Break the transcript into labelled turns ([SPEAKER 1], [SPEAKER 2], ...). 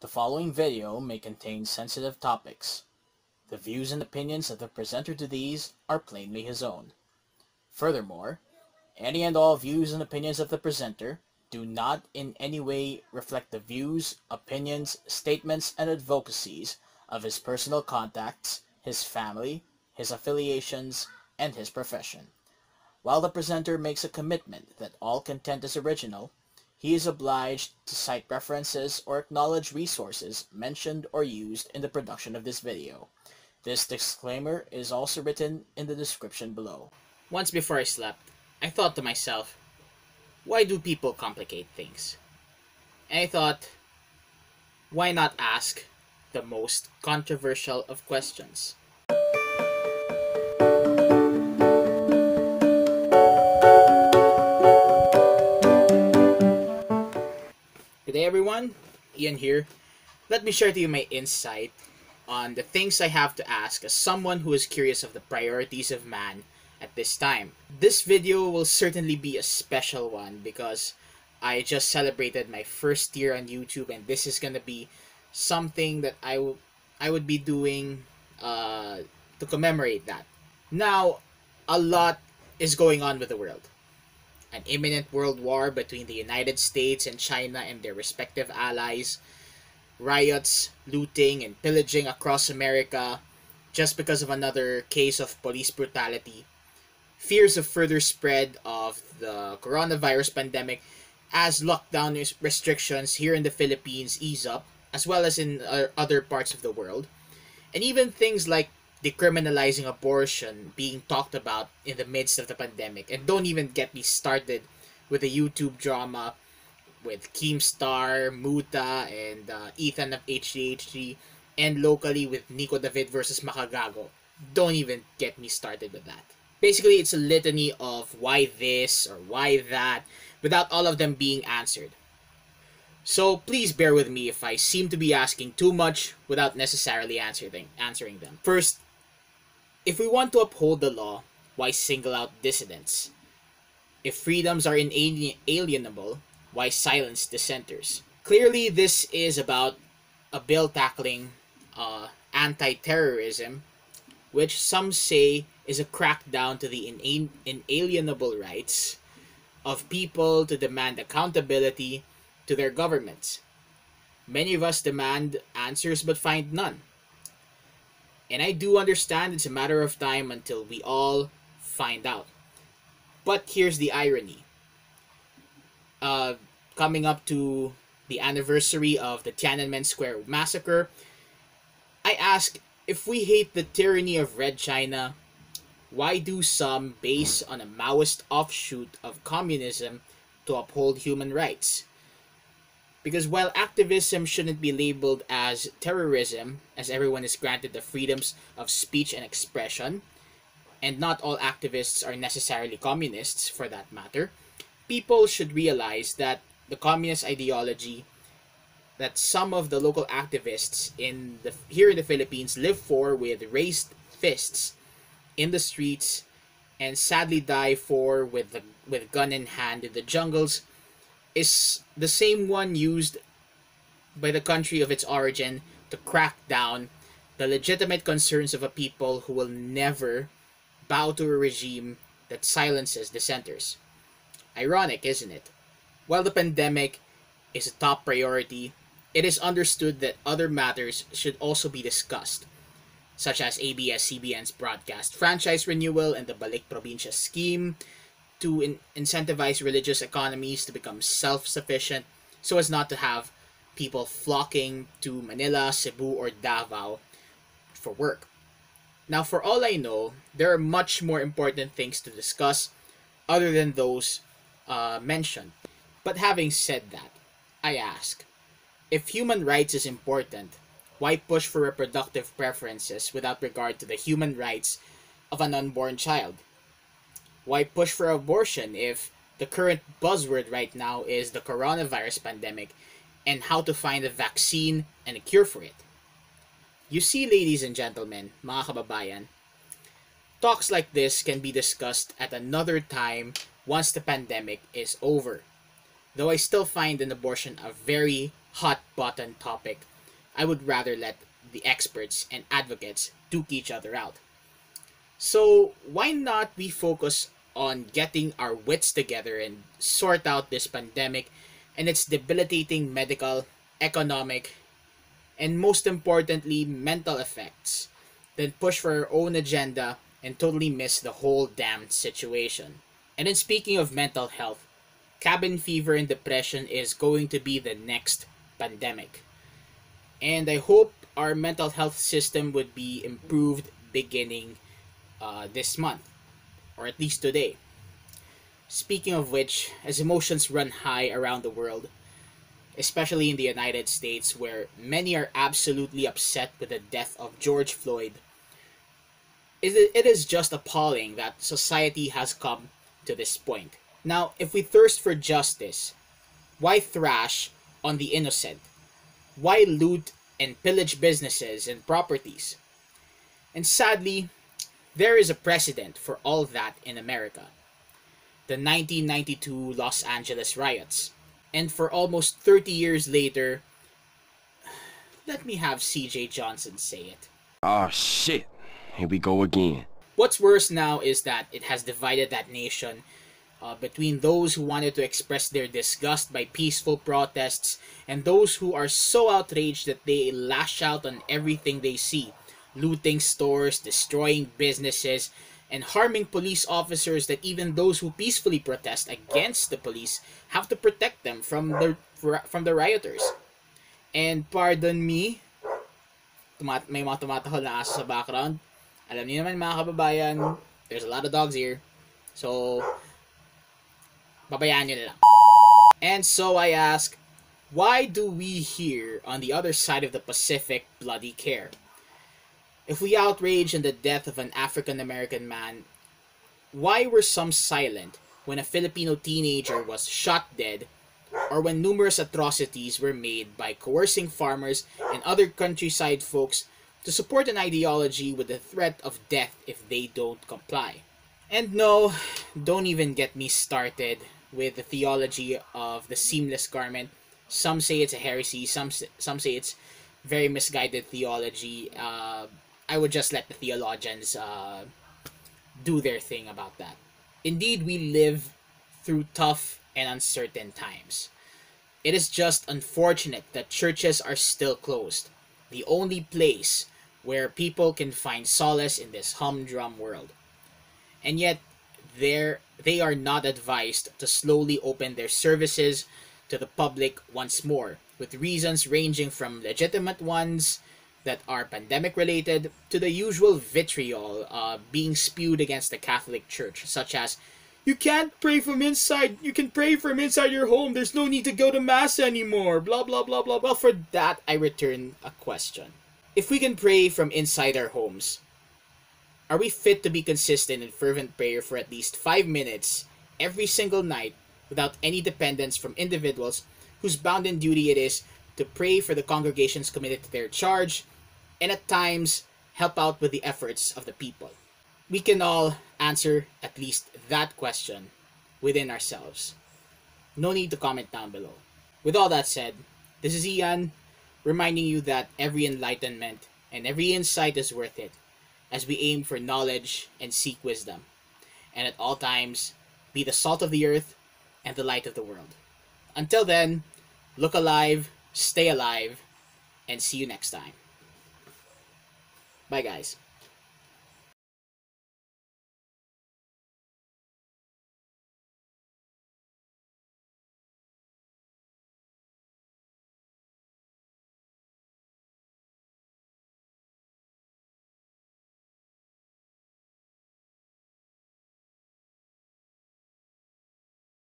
[SPEAKER 1] The following video may contain sensitive topics. The views and opinions of the presenter to these are plainly his own. Furthermore, any and all views and opinions of the presenter do not in any way reflect the views, opinions, statements, and advocacies of his personal contacts, his family, his affiliations, and his profession. While the presenter makes a commitment that all content is original, he is obliged to cite references or acknowledge resources mentioned or used in the production of this video. This disclaimer is also written in the description below.
[SPEAKER 2] Once before I slept, I thought to myself, why do people complicate things? And I thought, why not ask the most controversial of questions? Good day everyone, Ian here. Let me share to you my insight on the things I have to ask as someone who is curious of the priorities of man at this time. This video will certainly be a special one because I just celebrated my first year on YouTube, and this is gonna be something that I would be doing to commemorate that. Now, a lot is going on with the world. An imminent world war between the United States and China and their respective allies, riots, looting, and pillaging across America just because of another case of police brutality, fears of further spread of the coronavirus pandemic as lockdown restrictions here in the Philippines ease up, as well as in other parts of the world, and even things like decriminalizing abortion being talked about in the midst of the pandemic. And don't even get me started with the YouTube drama with Keemstar, Muta, and Ethan of HDHG, and locally with Nico David versus Makagago. Don't even get me started with that. Basically, it's a litany of why this or why that, without all of them being answered. So please bear with me if I seem to be asking too much without necessarily answering them. First, if we want to uphold the law, why single out dissidents? If freedoms are inalienable, why silence dissenters? Clearly, this is about a bill tackling anti-terrorism, which some say is a crackdown to the inalienable rights of people to demand accountability to their governments. Many of us demand answers but find none. And I do understand it's a matter of time until we all find out. But here's the irony. Coming up to the anniversary of the Tiananmen Square massacre, I ask, if we hate the tyranny of Red China, why do some base on a Maoist offshoot of communism to uphold human rights? Because while activism shouldn't be labeled as terrorism, as everyone is granted the freedoms of speech and expression, and not all activists are necessarily communists for that matter, people should realize that the communist ideology that some of the local activists here in the Philippines live for with raised fists in the streets and sadly die for with gun in hand in the jungles is the same one used by the country of its origin to crack down the legitimate concerns of a people who will never bow to a regime that silences dissenters. Ironic, isn't it? While the pandemic is a top priority, it is understood that other matters should also be discussed, such as ABS-CBN's broadcast franchise renewal and the Balik Probinsya scheme to incentivize religious economies to become self-sufficient so as not to have people flocking to Manila, Cebu, or Davao for work. Now, for all I know, there are much more important things to discuss other than those mentioned. But having said that, I ask, if human rights is important, why push for reproductive preferences without regard to the human rights of an unborn child? Why push for abortion if the current buzzword right now is the coronavirus pandemic and how to find a vaccine and a cure for it? You see, ladies and gentlemen, mga kababayan, talks like this can be discussed at another time once the pandemic is over. Though I still find an abortion a very hot button topic I would rather let the experts and advocates duke each other out. So why not we focus on getting our wits together and sort out this pandemic and its debilitating medical, economic, and most importantly, mental effects, than push for our own agenda and totally miss the whole damn situation. And in speaking of mental health, cabin fever and depression is going to be the next pandemic. And I hope our mental health system would be improved beginning this month, or at least today. Speaking of which, as emotions run high around the world, especially in the United States, where many are absolutely upset with the death of George Floyd, it is just appalling that society has come to this point. Now, if we thirst for justice, why thrash on the innocent? Why loot and pillage businesses and properties? And sadly, there is a precedent for all that in America. The 1992 Los Angeles riots. And for almost 30 years later, let me have CJ Johnson say it.
[SPEAKER 3] Oh shit, here we go again.
[SPEAKER 2] What's worse now is that it has divided that nation between those who wanted to express their disgust by peaceful protests and those who are so outraged that they lash out on everything they see, looting stores, destroying businesses, and harming police officers that even those who peacefully protest against the police have to protect them from the rioters. And pardon me, may mga tumatahol na aso sa background. Alam niyo naman mga kababayan, there's a lot of dogs here. So, babayaan nyo na lang. And so I ask, why do we here on the other side of the Pacific bloody care? If we outrage in the death of an African-American man, why were some silent when a Filipino teenager was shot dead, or when numerous atrocities were made by coercing farmers and other countryside folks to support an ideology with the threat of death if they don't comply? And no, don't even get me started with the theology of the seamless garment. Some say it's a heresy, some say it's very misguided theology. I would just let the theologians do their thing about that. Indeed, we live through tough and uncertain times. It is just unfortunate that churches are still closed, the only place where people can find solace in this humdrum world. And yet, they are not advised to slowly open their services to the public once more, with reasons ranging from legitimate ones that are pandemic related to the usual vitriol being spewed against the Catholic Church, such as, you can't pray from inside, you can pray from inside your home, there's no need to go to mass anymore, blah blah blah blah. Well, for that I return a question. If we can pray from inside our homes, are we fit to be consistent in fervent prayer for at least 5 minutes every single night without any dependence from individuals whose bounden duty it is to pray for the congregations committed to their charge, and at times help out with the efforts of the people? We can all answer at least that question within ourselves. No need to comment down below. With all that said, this is Ian, reminding you that every enlightenment and every insight is worth it as we aim for knowledge and seek wisdom, and at all times be the salt of the earth and the light of the world. Until then, look alive, stay alive, and see you next time. Bye guys.